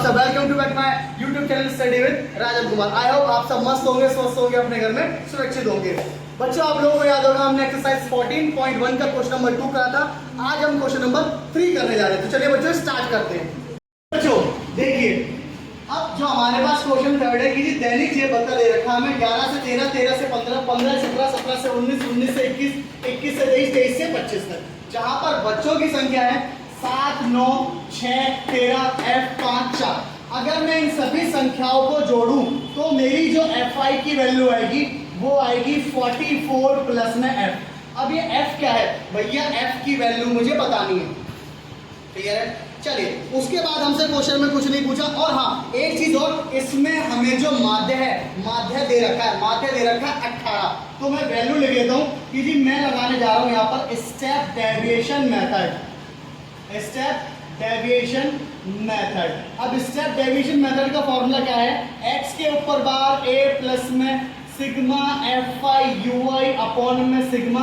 सब, welcome to back my YouTube channel study with Rajan Kumar. I hope आप सब मस्त होंगे, स्वस्थ होंगे, अपने घर में सुरक्षित होंगे। बच्चों, आप लोगों को याद होगा हमने एक्सरसाइज 14.1 का क्वेश्चन नंबर 2 करा था। आज हम क्वेश्चन नंबर 3 करने जा रहे हैं। तो चलिए बच्चों स्टार्ट करते हैं। बच्चों देखिए, अब जो हमारे पास क्वेश्चन थर्ड है कि जी दैनिक जीवन भत्ता दे रखा हमें 11 से 13, 13 से 15, 15 से 17, 17 से 19, 19 से 21, 21 से 23, 23 से 25 तक, जहां पर बच्चों की संख्या है 7, 9, 6, 13, F 5, 4। अगर मैं इन सभी संख्याओं को जोड़ूं तो मेरी जो Fi की वैल्यू आएगी वो आएगी 44 प्लस में F। अब ये F क्या है भैया, F की वैल्यू मुझे बतानी है। क्लियर है? चलिए, उसके बाद हमसे क्वेश्चन में कुछ नहीं पूछा। और हाँ, एक चीज और, इसमें हमें जो माध्य है, माध्य दे रखा है, माध्य दे रखा है 18। तो मैं वैल्यू लिख लेता हूं कि जी मैं लगाने जा रहा हूं यहां पर step deviation method. Step deviation method. अब स्टेप डेविएशन मेथड का फॉर्मूला क्या है? x के ऊपर बार a प्लस में सिग्मा Fi ui अपॉन में सिग्मा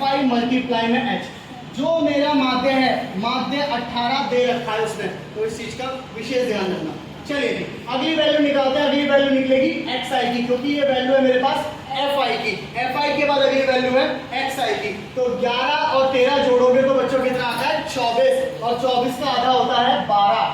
Fi मल्टीप्लाई में h। जो मेरा माध्य है, माध्य 18 दे रखा है उसने, तो इस चीज का विशेष ध्यान रखना। चलिए अगली वैल्यू निकालते हैं। अगली वैल्यू निकलेगी xi की, क्योंकि ये वैल्यू है मेरे पास Fi की। Fi के बाद अगली वैल्यू है xi की। तो 11 और 13 जोड़ोगे तो बच्चों कितना आता है? 24, और 24 का आधा होता है 12।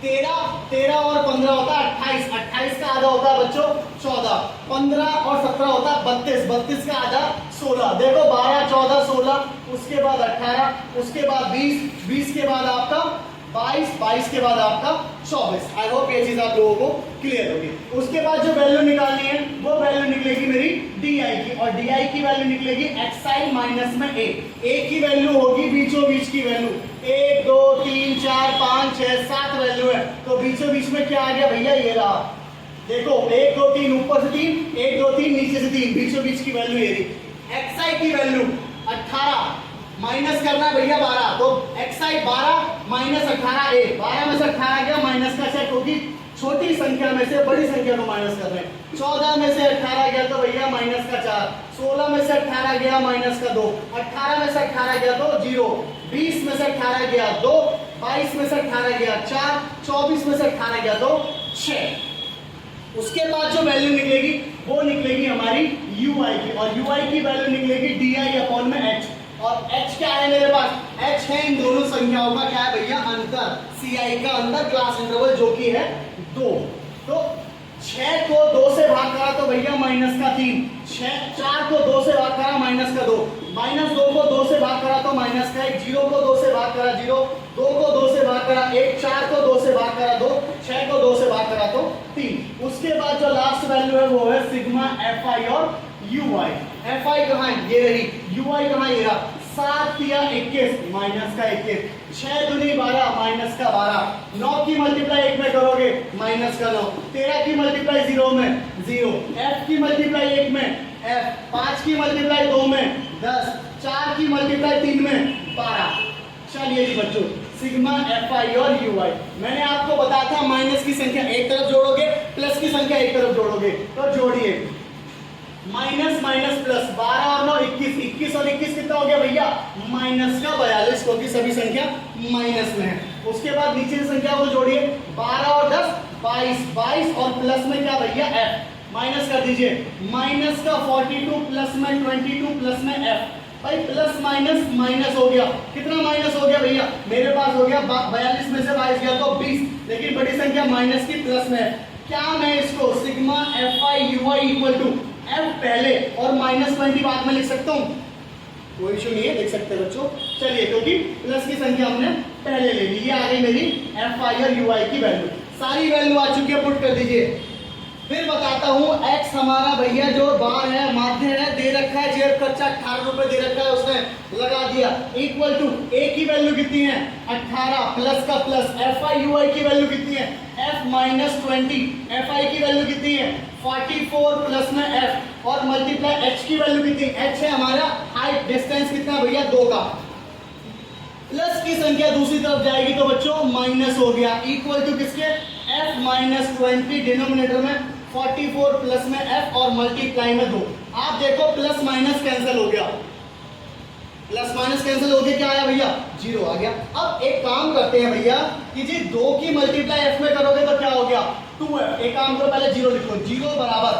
13 और 15 होता है 28, 28 का आधा होता है बच्चों 14। 15 और 17 होता है 32, 32 का आधा 16। देखो 12, 14, 16, उसके बाद 18, उसके बाद 20, 20 के बाद आपका 22, 22 के बाद आपका 24। आई होप ये चीज आप लोगों को क्लियर होगी। उसके बाद जो वैल्यू निकालनी है वो वैल्यू निकलेगी मेरी डी की, और डी की वैल्यू निकलेगी एक्साई माइनस में ए। की वैल्यू होगी बीचों बीच की वैल्यू, 1, 2, 3, 4, 5, 6, 7 वैल्यू है। तो बीचों बीच में क्या आ गया भैया? ये रहा, देखो 1, 2, 3 ऊपर से 3, 1, 2, 3 नीचे से 3, बीचों बीच की वैल्यू ये रही। एक्साई की वैल्यू 18 माइनस करना है भैया 12, तो एक्साई 12 माइनस 18 ए। 12 में से 18 गया, माइनस का चेक होगी, छोटी संख्या में से बड़ी संख्या को माइनस कर रहे हैं। 14 में से 18 गया तो भैया माइनस का 4, 16 में से 18 गया माइनस का 2, 18 में से 18 गया तो 0, 20 में से 18 गया 2, 22 में से 18 गया 4, 24 में से 18 गया तो 6। उसके बाद जो वैल्यू निकलेगी वो निकलेगी हमारी ui की, और ui की वैल्यू निकलेगी di अपॉन में h। और h क्या है मेरे पास? h है इन दोनों संख्याओं का क्या है भैया? अंतर, ci का अंतर, क्लास इंटरवल जो कि है 2। तो 6 को 2 से भाग करा तो भैया माइनस का 3, 4 को 2 से भाग करा माइनस का 2, माइनस 2 को 2 से भाग करा तो माइनस का 1, 0 को 2 से भाग करा 0, 2 को 2 से भाग करा 1, 4 को 2 से भाग करा 2, 6 को 2 से भाग करा तो 3। उसके बाद जो लास्ट वैल्यू है वो है सिग्मा Fi और ui। Fi कहाँ है? ये रही। ui कहाँ? ये रहा। 7 या 21 माइनस का 21, 6 दूनी 12 माइनस का 12, 9 की मल्टीप्लाई 1 में करोगे माइनस का 9, 13 की मल्टीप्लाई 0 में 0, f की मल्टीप्लाई 1 में f, 5 की मल्टीप्लाई 2 में 10, 4 की मल्टीप्लाई 3 में 12। चलिए जी बच्चों, सिग्मा Fi और ui मैंने आपको बताया था माइनस की संख्या एक तरफ जोड़ोगे, प्लस की संख्या एक तरफ जोड़ोगे। तो जोड़िए, माइनस माइनस प्लस, 12 और 9 21, 21 और 21 कितना हो गया भैया? माइनस का 42, क्योंकि सभी संख्या माइनस में है। उसके बाद नीचे की संख्या को जोड़िए, 12 और 10 22, 22 और प्लस में क्या भैया? f। माइनस कर दीजिए, माइनस का 42 प्लस में 22 प्लस में f। भाई प्लस माइनस माइनस हो गया, कितना माइनस हो गया भैया? मेरे पास हो गया 42 में से 22 गया तो 20, लेकिन बड़ी संख्या माइनस की प्लस में है। क्या मैं इसको sigma Fi ui equal to f पहले और माइनस 20 बाद में लिख सकता हूँ? कोई इशू नहीं है, लिख सकते हैं बच्चों। चलिए, क्योंकि प्लस की संख्या हमने पहले ले ली। ये आ गई मेरी Fi और ui की वैल्यू। सारी वैल्यू आ चुकी है, पुट कर दीजिए। फिर बताता हूँ, x हमारा भैया जो बार है, माध्य है, दे रखा है, जेब खर्चा 18 रुपए दे रखा है, उसने लगा दिया, इक्वल टू a की वैल्यू कितनी है? 18 प्लस का प्लस, Fi ui की वैल्यू कितनी है? f माइनस 20, Fi की वैल्यू कितनी है? 44 प्लस में f, और मल्टीप्लाई h की वैल्यू कितनी? h है हमारा हाइट, डिस्टेंस कितना भैया? 2 का। प्लस की संख्या दूसरी तरफ जाएगी तो बच्चों माइनस हो गया, इक्वल टू किसके? f माइनस 20, डिनोमिनेटर में 44 प्लस में f और मल्टीप्लाई में 2। आप देखो प्लस माइनस कैंसिल हो गया, प्लस माइनस कैंसिल हो गया, क्या आया भैया, 0 आ गया। अब एक काम करते हैं भैया कि जी 2 की मल्टीप्लाई f में करोगे तो क्या हो गया, 2f। एक काम करो, पहले 0 लिखो, 0 बराबर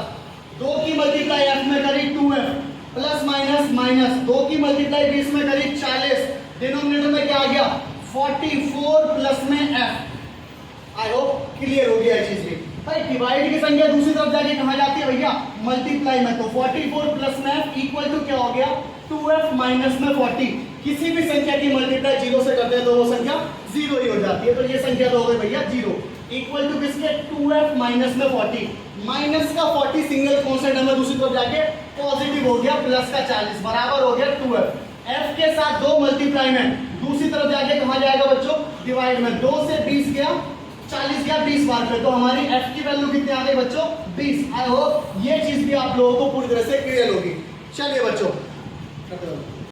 2 की मल्टीप्लाई f में करी 2f प्लस माइनस माइनस 2 की मल्टीप्लाई 20 में करी 40, डिनोमिनेटर में क्या आ गया 44 प्लस में f। आई होप क्लियर हो गया चीज भी। भाई डिवाइड की संख्या दूसरी तरफ जाके कहां जाती है भैया, मल्टीप्लाई में। तो 44 प्लस में f इक्वल टू क्या हो गया, 2f माइनस में 40। किसी भी संख्या की मल्टीप्लाई 0 से करते हैं तो वो संख्या 0 ही हो जाती है। तो ये संख्या तो हो गई भैया 0 इक्वल टू किसके, 2f माइनस में 40। माइनस का 40 सिंगल कॉन्स्टेंट नंबर दूसरी तरफ जाके पॉजिटिव हो गया, प्लस का 40 बराबर हो गया 2f। f के साथ 2 मल्टीप्लाई में दूसरी तरफ जाके कहां जाएगा बच्चों, डिवाइड में। 2 से 20 गया, 40 गया 20 बार पे, तो हमारी f की वैल्यू कितनी आ गई बच्चों, 20। आई होप ये चीज भी आप लोगों को पूरी तरह से क्लियर होगी। चलिए बच्चों